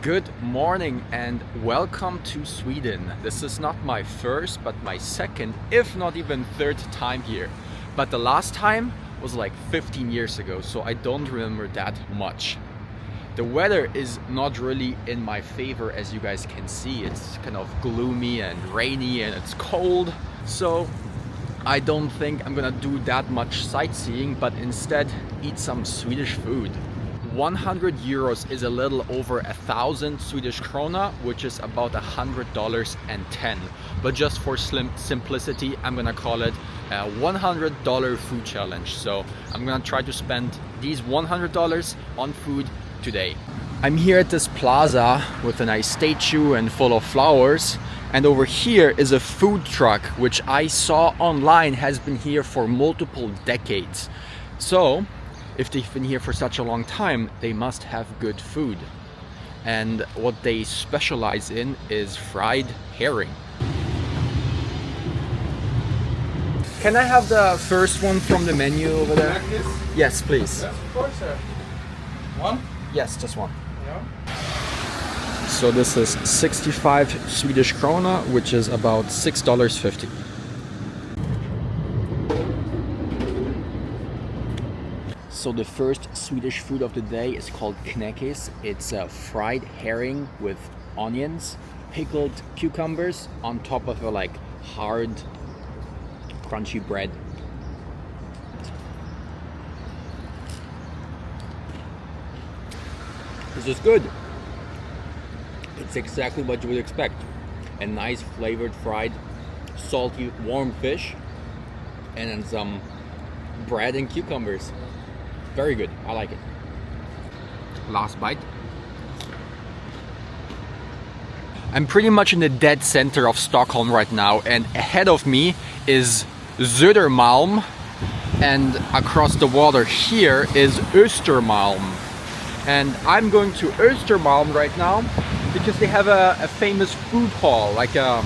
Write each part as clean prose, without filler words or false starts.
Good morning and welcome to Sweden. This is not my first, but my second, if not even third time here. But the last time was like 15 years ago, so I don't remember that much. The weather is not really in my favor, as you guys can see. It's kind of gloomy and rainy and it's cold. So I don't think I'm gonna do that much sightseeing, but instead eat some Swedish food. 100 euros is a little over 1,000 Swedish krona, which is about $100.10. But just for simplicity, I'm gonna call it a $100 food challenge. So I'm gonna try to spend these $100 on food today. I'm here at this plaza with a nice statue and full of flowers. And over here is a food truck, which I saw online has been here for multiple decades. So if they've been here for such a long time, they must have good food. And what they specialize in is fried herring. Can I have the first one from the menu over there? Like this? Yes, please. Yes, of course, sir. One? Yes, just one. Yeah. So this is 65 Swedish krona, which is about $6.50. So the first Swedish food of the day is called candies. It's a fried herring with onions, pickled cucumbers on top of a like hard, crunchy bread. This is good. It's exactly what you would expect. A nice flavored fried, salty, warm fish, and then some bread and cucumbers. Very good, I like it. Last bite. I'm pretty much in the dead center of Stockholm right now, and ahead of me is Södermalm, and across the water here is Östermalm. And I'm going to Östermalm right now because they have a famous food hall, like a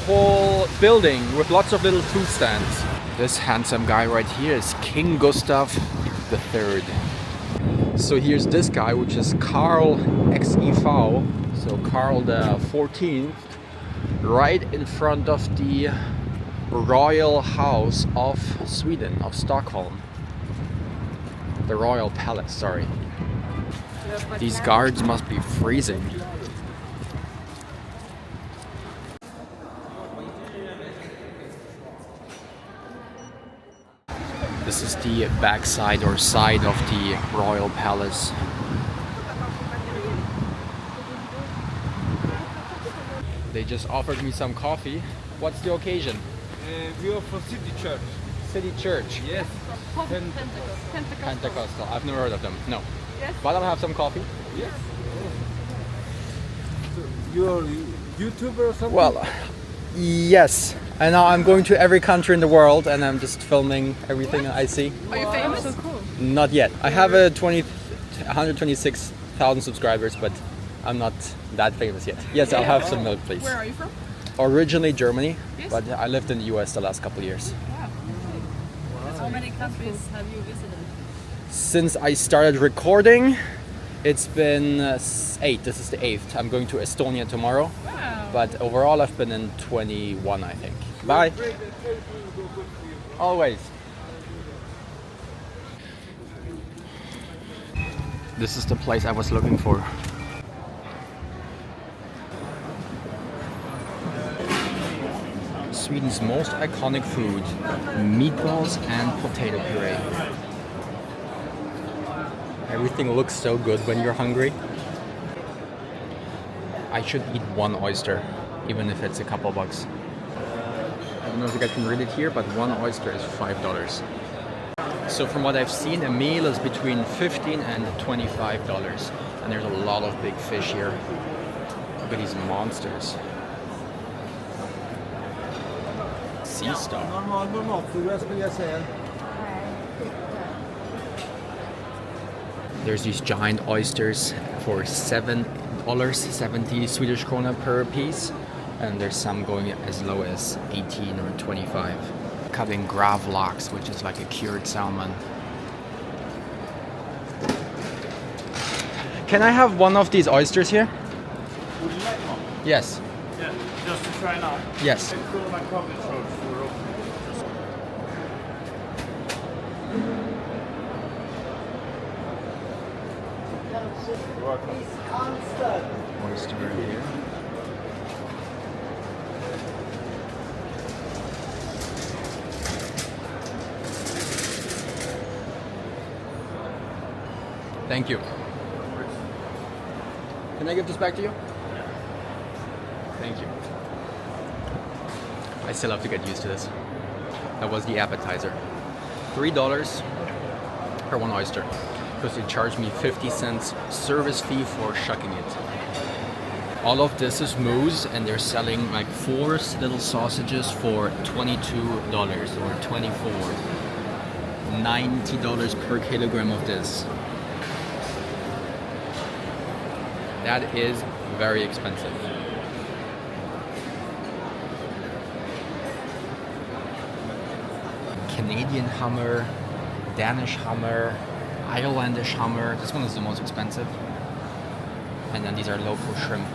whole building with lots of little food stands. This handsome guy right here is King Gustav III. So here's this guy, which is Karl XIV, so Karl the 14th, right in front of the royal house of Sweden, of Stockholm. The royal palace, sorry. These guards must be freezing. This is the backside or side of the royal palace. They just offered me some coffee. What's the occasion? We are from City Church. City Church. Yes. Pentecostal. I've never heard of them. No. Yes. But I'll have some coffee. Yes. So you're a YouTuber or something? Well, yes. And now I'm going to every country in the world and I'm just filming everything I see. Are you famous? So cool. Not yet. I have 126,000 subscribers, but I'm not that famous yet. Yes, I'll have some milk, please. Where are you from? Originally Germany, Yes. but I lived in the US the last couple of years. Wow. How many countries have you visited? Since I started recording, it's been 8. This is the 8th. I'm going to Estonia tomorrow. Wow. But overall I've been in 21, I think. Bye. Always. This is the place I was looking for. Sweden's most iconic food, meatballs and potato puree. Everything looks so good when you're hungry. I should eat one oyster, even if it's a couple bucks. I don't know if you guys can read it here, but one oyster is $5. So from what I've seen, a meal is between $15 and $25. And there's a lot of big fish here. Look at these monsters. Sea star. There's these giant oysters for $7.70 Swedish krona per piece, and there's some going as low as 18 or 25. Cut in gravlax, which is like a cured salmon. Can I have one of these oysters here? Would you like one? Yes. Yeah, just to try now. Yes. Let's go my coffee shop for open. Oyster here. Thank you. Can I give this back to you? Thank you. I still have to get used to this. That was the appetizer. $3 for one oyster. Because they charged me 50 cents service fee for shucking it. All of this is moose, and they're selling like 4 little sausages for $22 or $24. $90 per kilogram of this. That is very expensive. Canadian hammer, Danish hammer, Irelandish hammer. This one is the most expensive. And then these are local shrimp.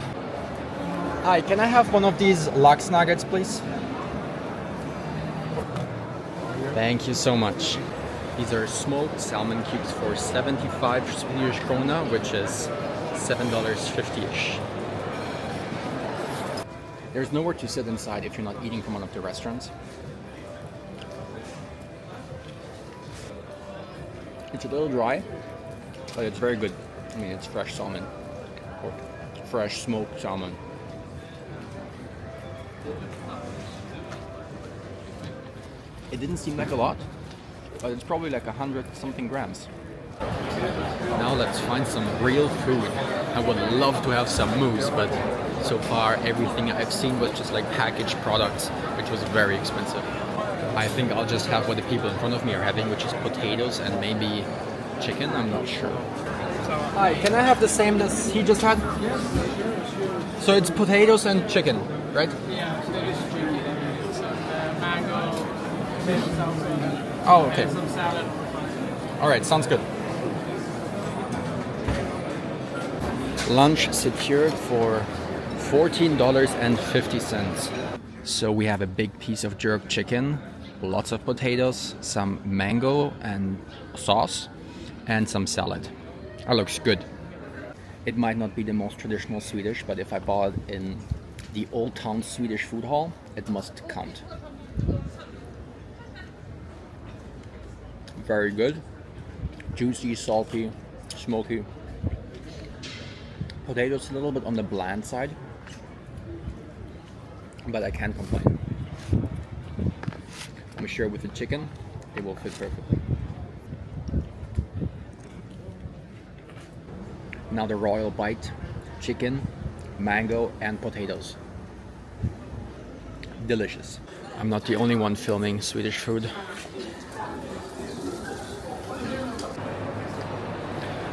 Hi, can I have one of these lox nuggets, please? Thank you so much. These are smoked salmon cubes for 75 Swedish krona, which is $7.50-ish. There's nowhere to sit inside if you're not eating from one of the restaurants. It's a little dry, but it's very good. I mean, it's fresh salmon, or fresh smoked salmon. It didn't seem like a lot, but it's probably like 100 something grams. Now let's find some real food. I would love to have some moose, but so far everything I've seen was just like packaged products, which was very expensive. I think I'll just have what the people in front of me are having, which is potatoes and maybe chicken, I'm not sure. Hi, can I have the same as he just had? Yes. So it's potatoes and chicken, right? Yeah, Swedish chicken, some mango, fish salsa, Oh, okay. and some salad. Alright, sounds good. Lunch secured for $14.50. So we have a big piece of jerk chicken, lots of potatoes, some mango and sauce, and some salad. That looks good. It might not be the most traditional Swedish, but if I bought it in the Old Town Swedish food hall, it must count. Very good. Juicy, salty, smoky. Potatoes a little bit on the bland side, but I can't complain. I'm sure with the chicken, it will fit perfectly. Now the royal bite, chicken, mango and potatoes. Delicious. I'm not the only one filming Swedish food.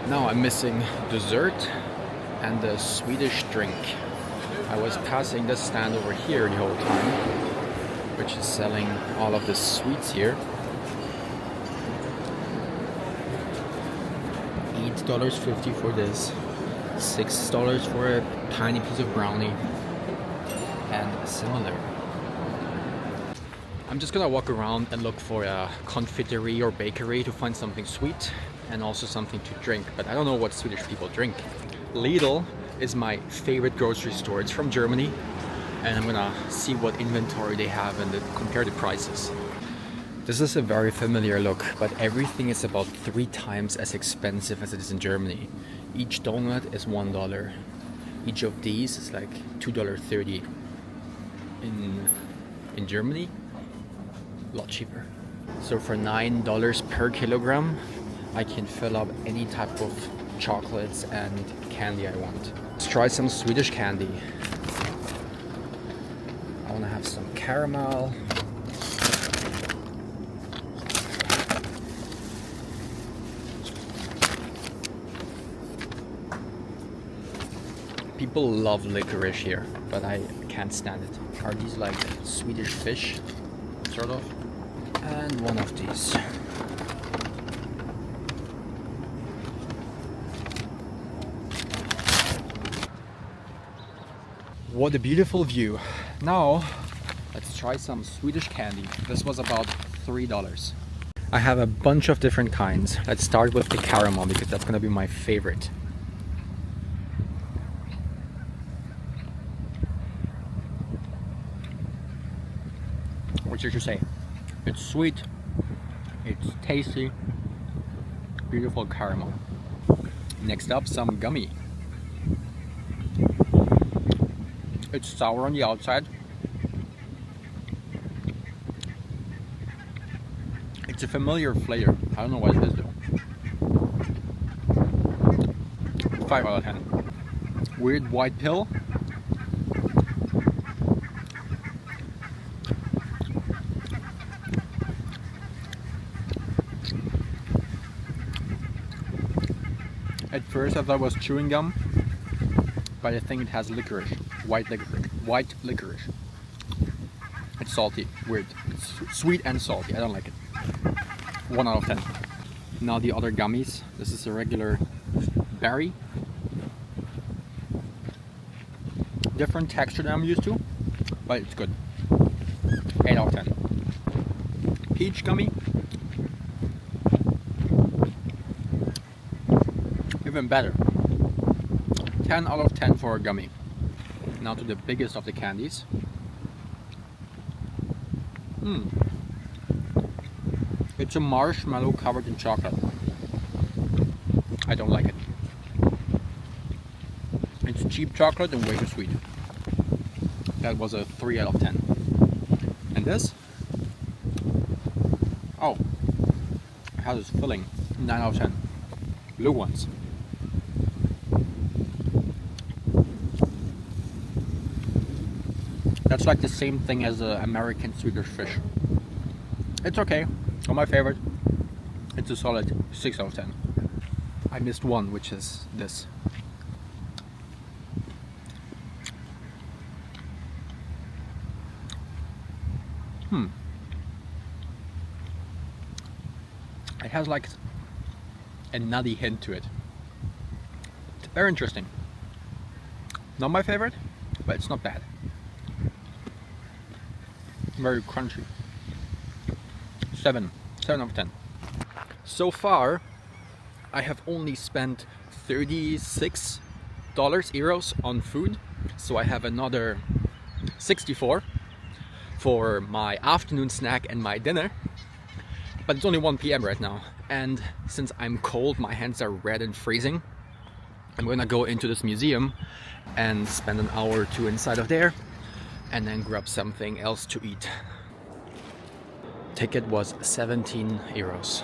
Now I'm missing dessert and the Swedish drink. I was passing this stand over here the whole time, which is selling all of the sweets here. $8.50 for this, $6 for a tiny piece of brownie, and similar. I'm just gonna walk around and look for a confiterie or bakery to find something sweet and also something to drink, but I don't know what Swedish people drink. Lidl is my favorite grocery store. It's from Germany, and I'm gonna see what inventory they have and compare the prices. This is a very familiar look, but everything is about 3 times as expensive as it is in Germany. Each donut is $1. Each of these is like $2.30. In Germany, a lot cheaper. So for $9 per kilogram, I can fill up any type of chocolates and candy I want. Let's try some Swedish candy. I want to have some caramel. People love licorice here, but I can't stand it. Are these like Swedish fish, sort of? And one of these. What a beautiful view. Now, let's try some Swedish candy. This was about $3. I have a bunch of different kinds. Let's start with the caramel because that's gonna be my favorite. What should you say? It's sweet, it's tasty, beautiful caramel. Next up, some gummy. It's sour on the outside. It's a familiar flavor. I don't know what it is though. 5 out of 10. Weird white pill. At first I thought it was chewing gum, but I think it has licorice, white licorice. It's salty, weird. It's sweet and salty. I don't like it. 1 out of 10. Now the other gummies. This is a regular berry. Different texture than I'm used to, but it's good. 8 out of 10. Peach gummy. Even better. 10 out of 10 for a gummy. Now to the biggest of the candies. It's a marshmallow covered in chocolate. I don't like it. It's cheap chocolate and way too sweet. That was a 3 out of 10. And this? Oh, it has this filling. 9 out of 10. Blue ones. That's like the same thing as the American Swedish fish. It's okay. Not my favorite. It's a solid 6 out of 10. I missed one, which is this. It has like a nutty hint to it. It's very interesting. Not my favorite, but it's not bad. Very crunchy. 7 out of 10. So far, I have only spent €36 on food, so I have another 64 for my afternoon snack and my dinner. But it's only 1 p.m. right now, and since I'm cold, my hands are red and freezing, I'm gonna go into this museum and spend an hour or two inside of there, and then grab something else to eat. Ticket was €17.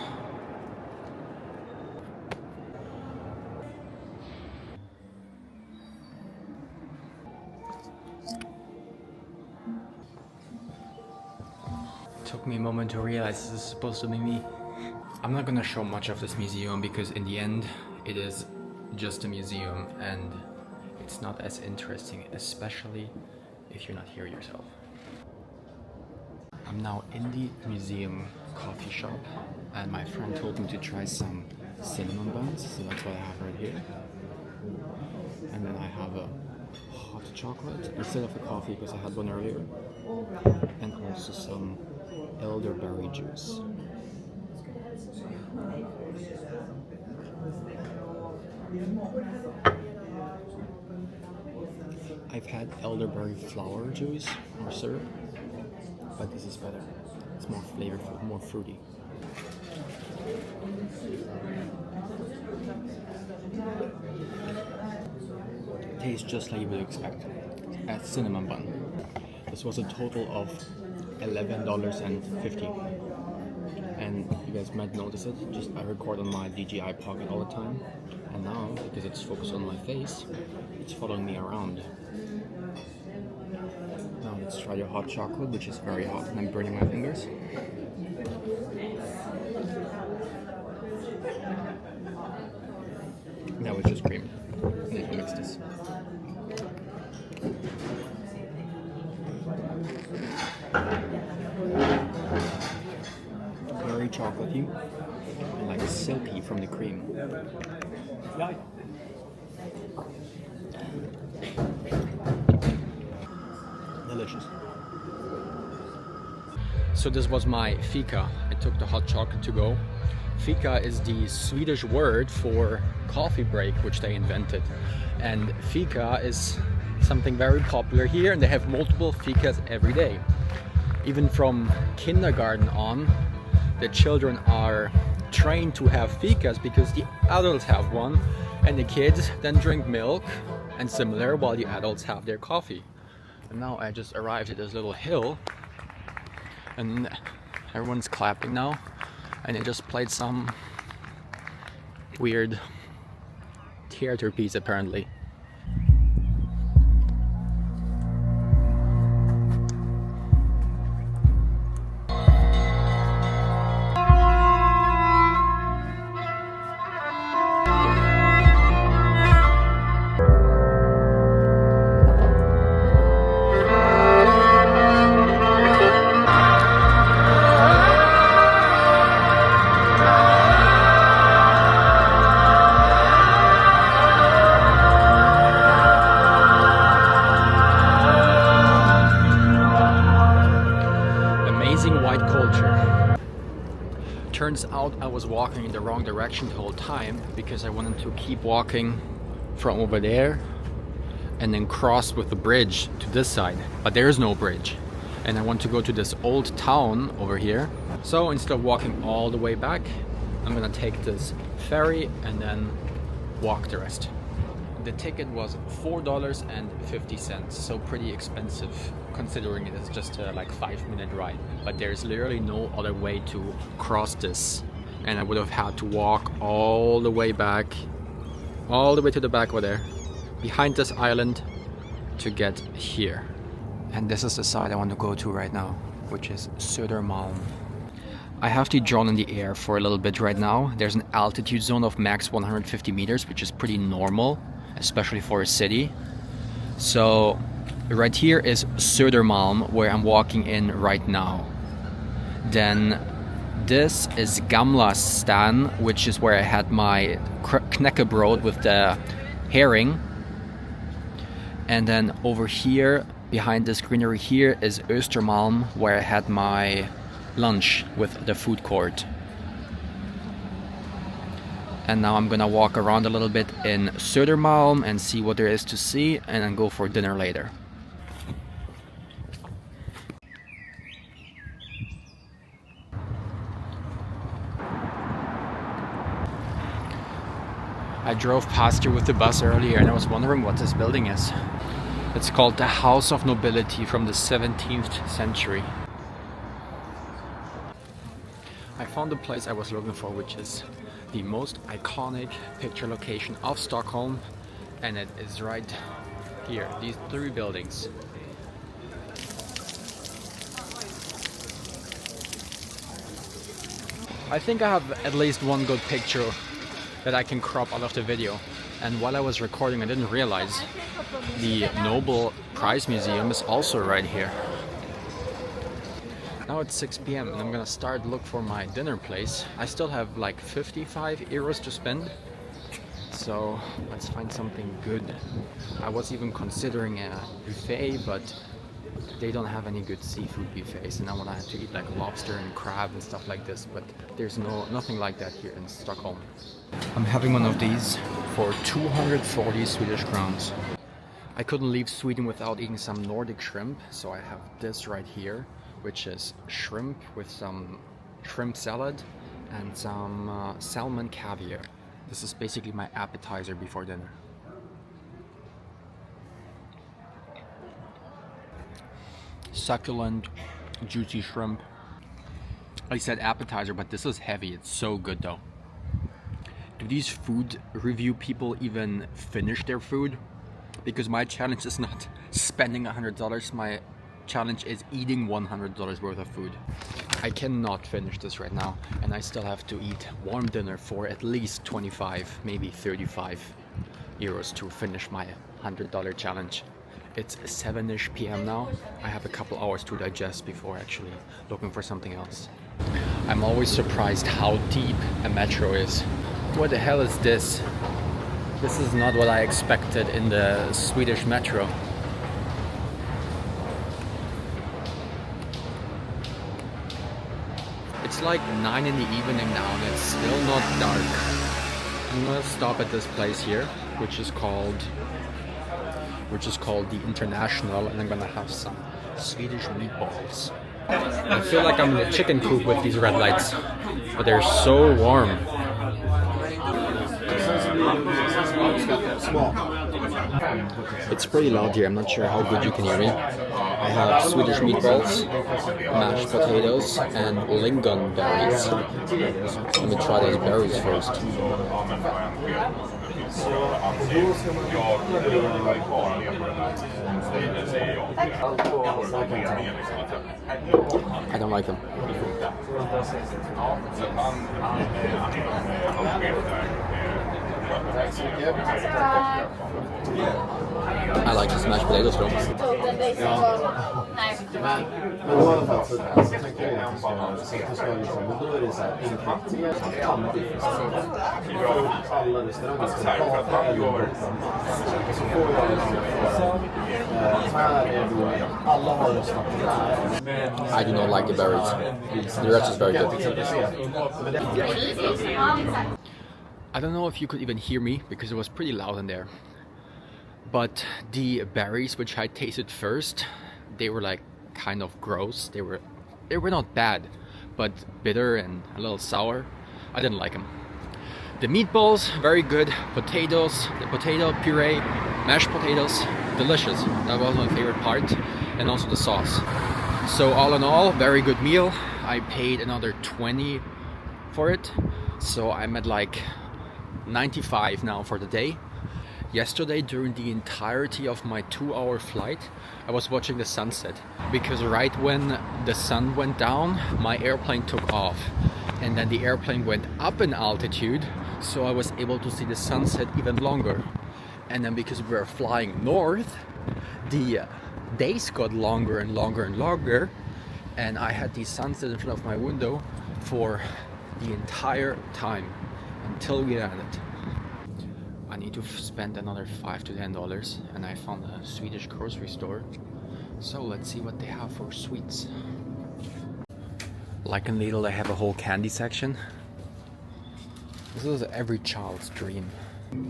Took me a moment to realize this is supposed to be me. I'm not gonna show much of this museum because in the end it is just a museum and it's not as interesting, especially if you're not here yourself. I'm now in the museum coffee shop and my friend told me to try some cinnamon buns, so that's what I have right here. And then I have a hot chocolate instead of a coffee because I had one earlier, and also some elderberry juice. I've had elderberry flower juice or syrup, but this is better. It's more flavorful, more fruity. Tastes just like you would expect. A cinnamon bun. This was a total of $11.50. And you guys might notice it, just I record on my DJI Pocket all the time, and now, because it's focused on my face, it's following me around. Now let's try the hot chocolate, which is very hot and I'm burning my fingers. That was just cream. I need to mix this. Very chocolatey and like silky from the cream. So this was my Fika. I took the hot chocolate to go. Fika is the Swedish word for coffee break, which they invented. And Fika is something very popular here, and they have multiple Fikas every day. Even from kindergarten on, the children are trained to have Fikas because the adults have one, and the kids then drink milk and similar while the adults have their coffee. And now I just arrived at this little hill, and everyone's clapping now, and they just played some weird theater piece apparently. Turns out I was walking in the wrong direction the whole time because I wanted to keep walking from over there and then cross with the bridge to this side, but there is no bridge, and I want to go to this old town over here. So instead of walking all the way back, I'm gonna take this ferry and then walk the rest. The ticket was $4.50, so pretty expensive considering it is just a like 5-minute ride. But there's literally no other way to cross this, and I would have had to walk all the way back, all the way to the back over there, behind this island to get here. And this is the side I want to go to right now, which is Södermalm. I have the drone in the air for a little bit right now. There's an altitude zone of max 150 meters, which is pretty normal, especially for a city. So right here is Södermalm, where I'm walking in right now. Then this is Gamla Stan, which is where I had my knäckebröd with the herring. And then over here, behind this greenery here, is Östermalm, where I had my lunch with the food court. And now I'm gonna walk around a little bit in Södermalm and see what there is to see, and then go for dinner later. I drove past here with the bus earlier and I was wondering what this building is. It's called the House of Nobility from the 17th century. I found the place I was looking for, which is the most iconic picture location of Stockholm, and it is right here, these 3 buildings. I think I have at least one good picture that I can crop out of the video, and while I was recording I didn't realize the Nobel Prize Museum is also right here. Now it's 6 p.m. and I'm gonna start look for my dinner place. I still have like 55 euros to spend, so let's find something good. I was even considering a buffet, but they don't have any good seafood buffets, and I want to eat like lobster and crab and stuff like this, but there's nothing like that here in Stockholm. I'm having one of these for 240 Swedish crowns. I couldn't leave Sweden without eating some Nordic shrimp, so I have this right here, which is shrimp with some shrimp salad and some salmon caviar. This is basically my appetizer before dinner. Succulent, juicy shrimp. I said appetizer, but this is heavy. It's so good though. Do these food review people even finish their food? Because my challenge is not spending $100. My challenge is eating $100 worth of food. I cannot finish this right now, and I still have to eat warm dinner for at least 25, maybe 35 euros to finish my $100 challenge. It's 7-ish p.m. now. I have a couple hours to digest before actually looking for something else. I'm always surprised how deep a metro is. What the hell is this? This is not what I expected in the Swedish metro. It's like 9 in the evening now and it's still not dark. I'm gonna stop at this place here, which is called the International, and I'm gonna have some Swedish meatballs. I feel like I'm in a chicken coop with these red lights, but they're so warm. It's pretty loud here, I'm not sure how good you can hear me. I have Swedish meatballs, mashed potatoes, and lingon berries. Let me try those berries first. I don't like them. I like the smashed potatoes though. I do not like the berries. The rest is very good. I don't know if you could even hear me because it was pretty loud in there. But the berries which I tasted first, they were like kind of gross. They were not bad, but bitter and a little sour. I didn't like them. The meatballs, very good. Potatoes, the potato puree, mashed potatoes, delicious. That was my favorite part. And also the sauce. So all in all, very good meal. I paid another 20 for it. So I'm at like 95 now for the day. Yesterday, during the entirety of my 2-hour flight, I was watching the sunset because right when the sun went down, my airplane took off, and then the airplane went up in altitude, so I was able to see the sunset even longer. And then because we were flying north, the days got longer and longer and longer, and I had the sunset in front of my window for the entire time until we landed. I need to spend another $5 to $10, and I found a Swedish grocery store. So let's see what they have for sweets. Like in Lidl, they have a whole candy section. This is every child's dream.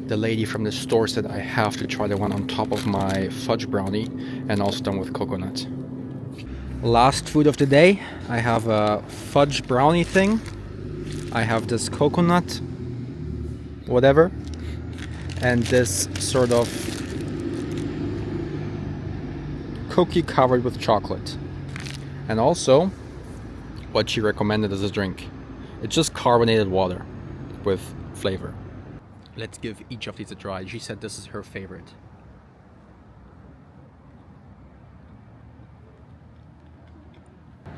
The lady from the store said I have to try the one on top of my fudge brownie, and also done with coconut. Last food of the day, I have a fudge brownie thing. I have this coconut, whatever, and this sort of cookie covered with chocolate. And also, what she recommended as a drink. It's just carbonated water with flavor. Let's give each of these a try. She said this is her favorite.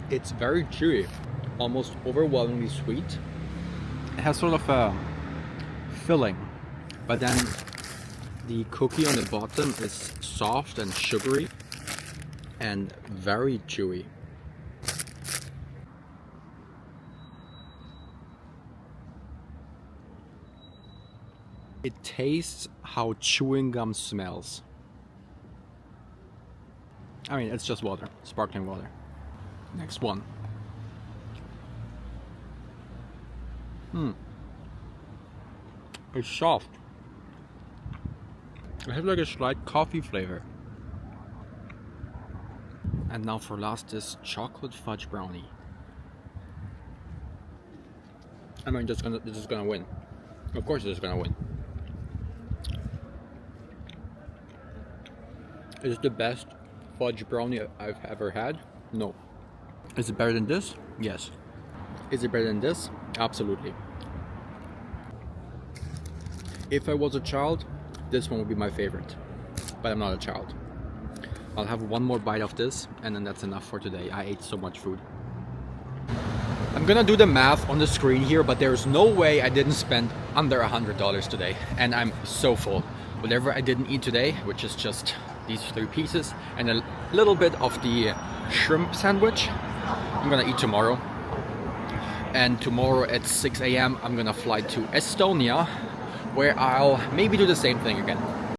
It's very chewy, almost overwhelmingly sweet. It has sort of a filling, but then the cookie on the bottom is soft and sugary and very chewy. It tastes how chewing gum smells. I mean, it's just water, sparkling water. Next one. It's soft. It has like a slight coffee flavor. And now for last, this chocolate fudge brownie. I mean, this is gonna win. Of course, this is gonna win. Is it the best fudge brownie I've ever had? No. Is it better than this? Yes. Is it better than this? Absolutely. If I was a child, this one would be my favorite. But I'm not a child. I'll have one more bite of this, and then that's enough for today. I ate so much food. I'm gonna do the math on the screen here, but there's no way I didn't spend under $100 today. And I'm so full. Whatever I didn't eat today, which is just these 3 pieces and a little bit of the shrimp sandwich, I'm gonna eat tomorrow. And tomorrow at 6 a.m. I'm gonna fly to Estonia, where I'll maybe do the same thing again.